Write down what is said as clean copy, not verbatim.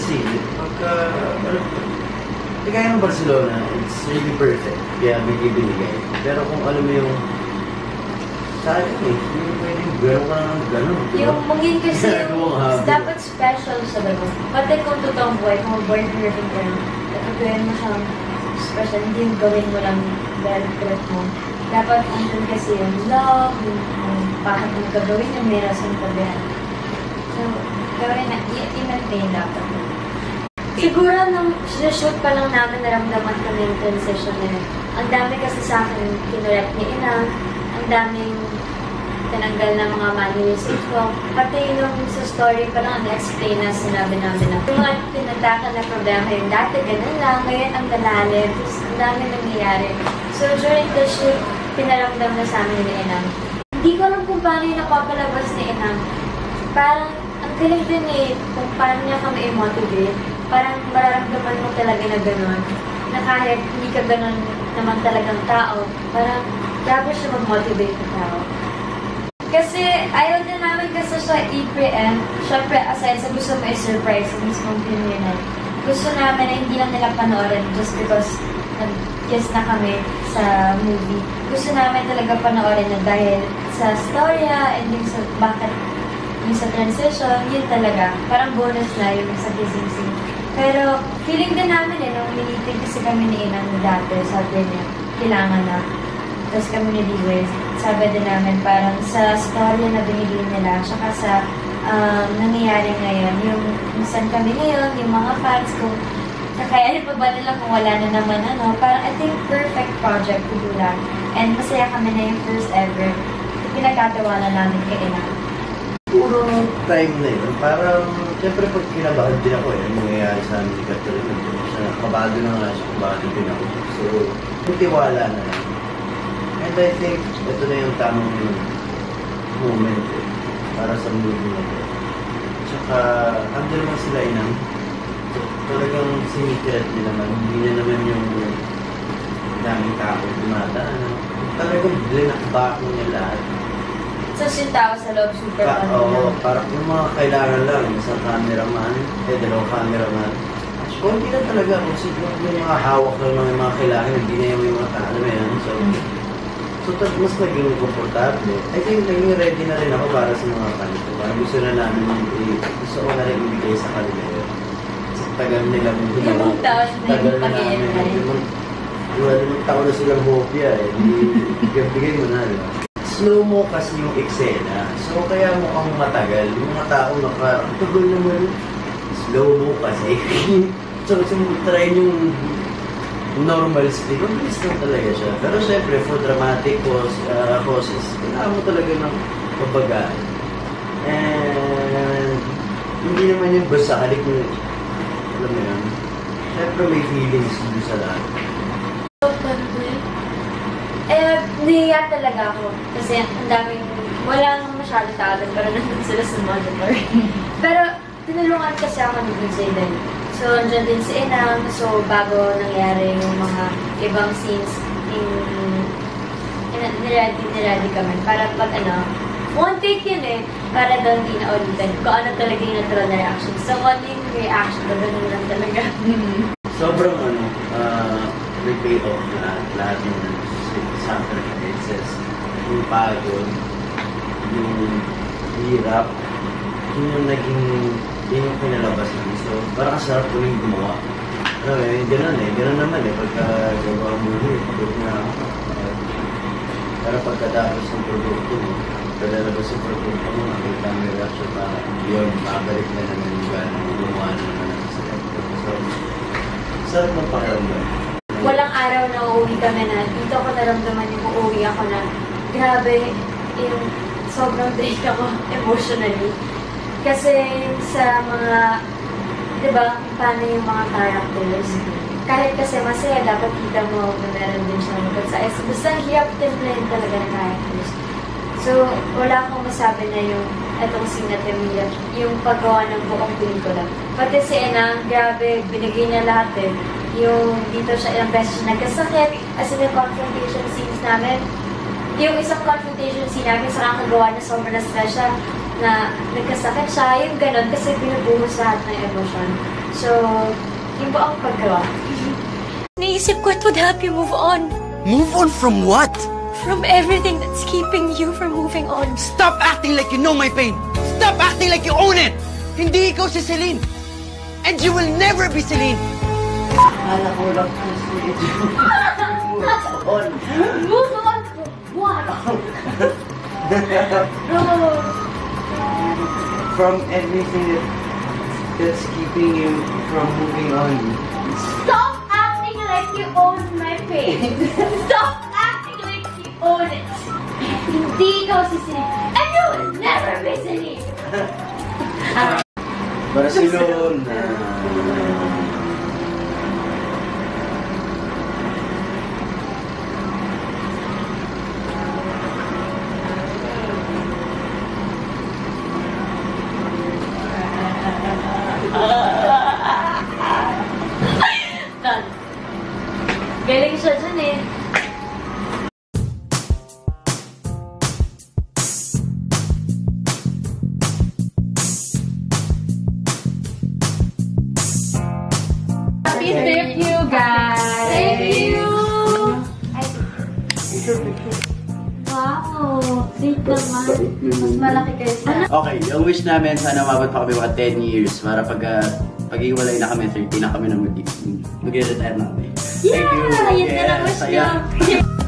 kasi, pagka, hindi kaya ng Barcelona, it's really perfect. Kaya may ibinigay. Pero kung alam mo yung, sa akin eh, hindi pwedeng gano'n ka lang gano'n. Yung mungin kasi dapat special siya diba? Pati kung totoong buhay, kung born perfect ka lang, dapat gawin mo siyang special, hindi yung gawin mo lang dahil correct mo. Dapat andun kasi yung love, yung bakit mo gagawin yung may rason tabihan. So, gawin na, i-maintain dapat. Siguro nung shoot pa lang namin, naramdaman kami yung transition na yun. Ang dami kasi sa akin kinurek ni Ina, ang daming tinanggal na mga mannerisms ko. Pati yung sa story pa lang, na-explain na sinabi namin na yung mga tinatakan na problema yung dati, ganun lang, ngayon ang lalalim, tapos ang dami nangyayari. So during the shoot, pinaramdam na sa amin ni Ina. Hindi ko alam kung paano yung napapalabas ni Ina. Parang, ang galing din eh, kung paano niya kami i-motivate. Parang mararamdaman mo talaga na gano'n. Na kahit hindi ka gano'n naman talagang tao, parang grabe siya mag-motivate ng tao. Kasi ayaw din namin kasi siya i-preempt. Siyempre, aside sa gusto mo i-surprise sa mismong Pinoy, gusto namin na hindi lang nila panoorin just because nag-guess na kami sa movie. Gusto namin talaga panoorin na dahil sa storya and yung sa bakit yung sa transition, yun talaga. Parang bonus na yung sa kissing scene. Pero feeling din namin nung minitig kasi kami ni Inang dati, sabi niya, kailangan na. Tapos kami ni D-Ways, sabi din namin parang sa story na binigay nila, tsaka sa nangyayari ngayon, yung saan kami ngayon, yung mga fans, kung kakayanin pa ba nila kung wala na naman parang I think perfect project to do that. And masaya kami na yung first ever. Pinagkatawa na namin kay Inang. Puro time na yun, parang, siyempre pag kinabahan din ako ang mangyayari sa amin ni Catherine, kabado na nga siya, kabado din ako. So, tiwala na lang. And I think, ito na yung tamang moment para sa movie na ito. Tsaka, ando naman sila Inang. So, talagang sinikirat nila naman, hindi na naman yung daming tao dumadaan. Talagang binakbako niya lahat. So, yung tao sa loob, super Oo, parang yung mga kailangan lang, isang cameraman, dalawang cameraman. Konti na talaga, kung yung mga hawak lang ng mga kailangan, hindi na yung mga tao na yan. So mas naging komportable. I think naging ready na rin ako para sa mga kanito. Parang gusto na namin, gusto ko na rin ibigay sa kanila yun. Sa tagal nila mong ginawa. Tagal na namin. Limang taon na silang hopya eh. Bigay mo na, diba? Slow mo kasi yung eksena. So, kaya mukhang matagal. Yung mga tao tagal naman. Slow mo kasi. So, try yung normal speed. Mabilis lang talaga siya. Pero syempre, for dramatic causes, kailangan mo talaga ng pabagaan. And, hindi naman yung basta halik mo, alam mo yan, syempre may feelings doon sa lahat. Niya talaga ako. Kasi ang daming, walang masyadong tao pero nandun sila sa monitor. Pero, tinulungan kasi ako ni DJ din. So, andyan din si Inang. So, bago nangyari yung mga ibang scenes, niready kami. Para pag one take yun eh, para doon di na ulitin. Kung ano talaga yung natural na reaction. So, one yung reaction, ganun lang talaga. Sobrang may pay off na lahat yung sacrifices, yung pagod, yung hirap, yun yung naging, yun yung pinalabas namin. So, parang sarap ko yung gumawa. Pero gano'n naman pagka gawa mo pagod na ako. Pero pagkatapos ng produkto mo, pagkalabas yung produkto mo, nakita mo yung reaction pa, yun, makabalik na naman yung gano'n, gumawa na naman sa produkto. So, sarap ng pakiramdam. Walang araw na uuwi kami na dito ko naramdaman yung uuwi ako na grabe yung sobrang drain ako emotionally. Kasi sa mga, di ba, paano yung mga characters, kahit kasi masaya, dapat kita mo na meron din siya magod sa ayos. Basta ang hirap templahin talaga ng characters. So, wala akong masabi na yung etong scene na Emilia, yung paggawa ng buong pelikula. Pati si Enang, grabe, binigay niya lahat eh. Yung dito siya, ilang beses siya nagkasakit, as in yung confrontation scenes namin. Yung isang confrontation scene namin sa kakagawa na sobrang na-stress siya, na nagkasakit siya, yung ganon, kasi binubuhos lahat ng emosyon. So, yun po ang paggawa. Naisip ko it would help you move on. Move on from what? From everything that's keeping you from moving on. Stop acting like you know my pain! Stop acting like you own it! Hindi ikaw si Celine! And you will never be Celine! Akala ko lang ang sweet. Move on. Move on! What? From everything that's keeping you from moving on. Stop acting like you own my pain. Stop acting like you own it. Hindi ikaw si Celine. And you will never be Celine. Barcelona. Galing siya dun eh. Happy trip you guys! Thank you! Wow! Sweet naman. Mas malaki kayo sa... Okay, yung wish namin, sana umabot pa kami mga 10 years para pag-iwalay na kami, 30 na kami na mag-retire na kami. Yeah! Yun na lang wish Saya. nyo.